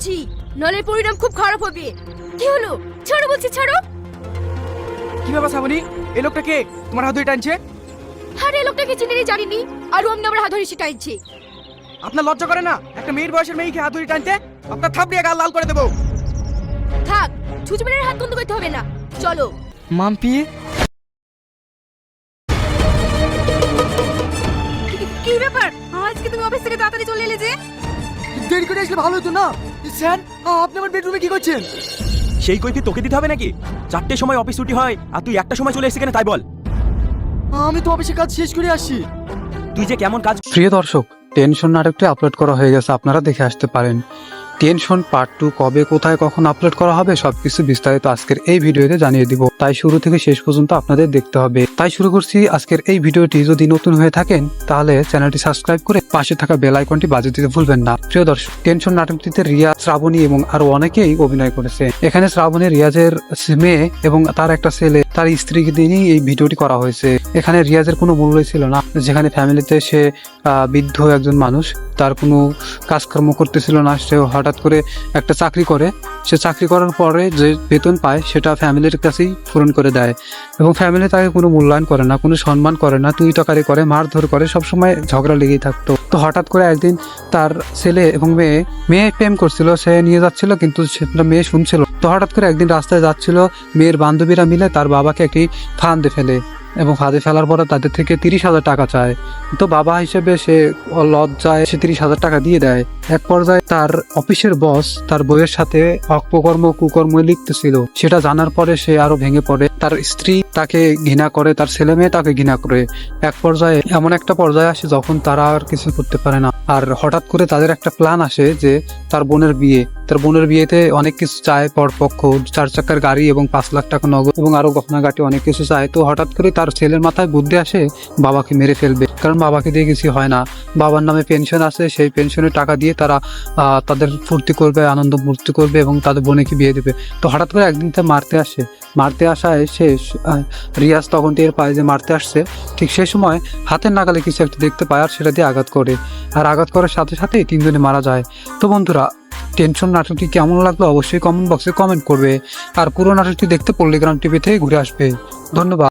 বলছি, নলে পরিণাম খুব খারাপ হবে। কি হলো? ছাড়ো বলছি, ছাড়ো। কি ব্যাপার শ্রাবণী, এই লোকটা কে তোমার হাত ধরে টানছে? আরে এই লোকটাকে চিনি জানিনি, আর অমনি আমার হাত ধরে সে টানছে। আপনার লজ্জা করে না একটা মেয়ের বয়সের মেয়েকে হাত ধরে টানতে? আপনার থাপড়িয়ে গাল লাল করে দেবো। থাক, ছুচুমের হাত বন্ধ করতে হবে না, চলো। মাম্পি, কি ব্যাপার? আজকে তুমি অফিস থেকে তাড়াতাড়ি চলে এলে যে? দেরি করে আসলে ভালো হতো না। স্যার, আপনি আমার বেডরুমে কি করছেন? সেই কই কি তোকে দিতে হবে নাকি? 4টের সময় অফিস ছুটি হয় আর তুই 1টার সময় চলে এসেছিস কেন তাই বল। আমি তো অফিসে কাজ শেষ করে আসি। তুই যে কেমন কাজ। প্রিয় দর্শক, টেনশন নাটকটি আপলোড করা হয়ে গেছে, আপনারা দেখে আসতে পারেন। টেনশন পার্ট 2 কবে, কোথায়, কখন আপলোড করা হবে সবকিছু বিস্তারিত আজকের এই ভিডিওতে জানিয়ে দিব, তাই শুরু থেকে শেষ পর্যন্ত আপনাদের দেখতে হবে। তাই শুরু করছি আজকের এই ভিডিওটি। যদি নতুন হয়ে থাকেন তাহলে চ্যানেলটি সাবস্ক্রাইব করে পাশে থাকা বেল আইকনটি বাজিয়ে দিতে ভুলবেন না। প্রিয় দর্শক, টেনশন নাটকটিতে রিয়া, শ্রাবণী এবং আরো অনেকেই অভিনয় করেছে। এখানে শ্রাবণী রিয়াজের মেয়ে এবং তার একটা ছেলে, তার স্ত্রীকে নিয়েই এই ভিডিওটি করা হয়েছে। এখানে রিয়াজের কোনো মূল্যই ছিল না, যেখানে ফ্যামিলিতে সে বৃদ্ধ একজন মানুষ, তার কোনো কাজকর্ম করতেছিল না। সে হঠাৎ করে একটা চাকরি করে, সে চাকরি করার পরে যে বেতন পায় সেটা ফ্যামিলির কাছেই পূরণ করে দেয় এবং ফ্যামিলি তাকে কোনো মূল্যায়ন করে না, কোনো সম্মান করে না, তুই তকারি করে, মারধর করে, সবসময় ঝগড়া লেগেই থাকতো। তো হঠাৎ করে একদিন তার ছেলে এবং মেয়ে প্রেম করছিল, সে নিয়ে যাচ্ছিল কিন্তু সেটা মেয়ে শুনছিল। তো হঠাৎ করে একদিন রাস্তায় যাচ্ছিল, মেয়ের বান্ধবীরা মিলে তার বাবাকে একটি ফাঁদে ফেলে এবং ফাঁদে ফেলার পরে তাদের থেকে 30,000 টাকা চায়। তো বাবা হিসেবে সে লজ্জায় সে 30,000 টাকা দিয়ে দেয়। এক পর্যায়ে তার অফিসের বস তার বইয়ের সাথে অপকর্ম কুকর্ম লিখতেছিল, সেটা জানার পরে সে আরো ভেঙে পড়ে। তার স্ত্রী তাকে ঘৃণা করে, তার ছেলে মেয়ে তাকে ঘৃণা করে। এক পর্যায়ে এমন একটা পর্যায়ে আসে যখন তারা আর কিছু করতে পারে না। আর হঠাৎ করে তাদের একটা প্ল্যান আসে যে তার বোনের বিয়েতে অনেক কিছু চায় পরপক্ষ, 4 চাকার গাড়ি এবং 5 লাখ টাকা নগদ এবং আরো গহনাগাটি অনেক কিছু চায়। তো হঠাৎ করে তার ছেলের মাথায় বুদ্ধি আসে বাবাকে মেরে ফেলবে, কারণ বাবাকে দিয়ে কিছু হয় না। বাবার নামে পেনশন আছে, সেই পেনশনের টাকা দিয়ে তারা তাদের ফুর্তি করবে, আনন্দ ফুর্তি করবে এবং তাদের বোনকে বিয়ে দেবে। তো হঠাৎ করে একদিন তা মারতে আসায় সে রিয়াজ তখন টের পায় যে মারতে আসছে। ঠিক সেই সময় হাতের নাগালে কিছু একটা দেখতে পায় আর সেটা দিয়ে আঘাত করে, আর আঘাত করার সাথে সাথেই 3 জনে মারা যায়। তো বন্ধুরা, টেনশন নাটকটি কেমন লাগলো অবশ্যই কমেন্ট বক্সে কমেন্ট করবে, আর পুরো নাটকটি দেখতে পল্লিগ্রাম টিভি থেকে ঘুরে আসবে। ধন্যবাদ।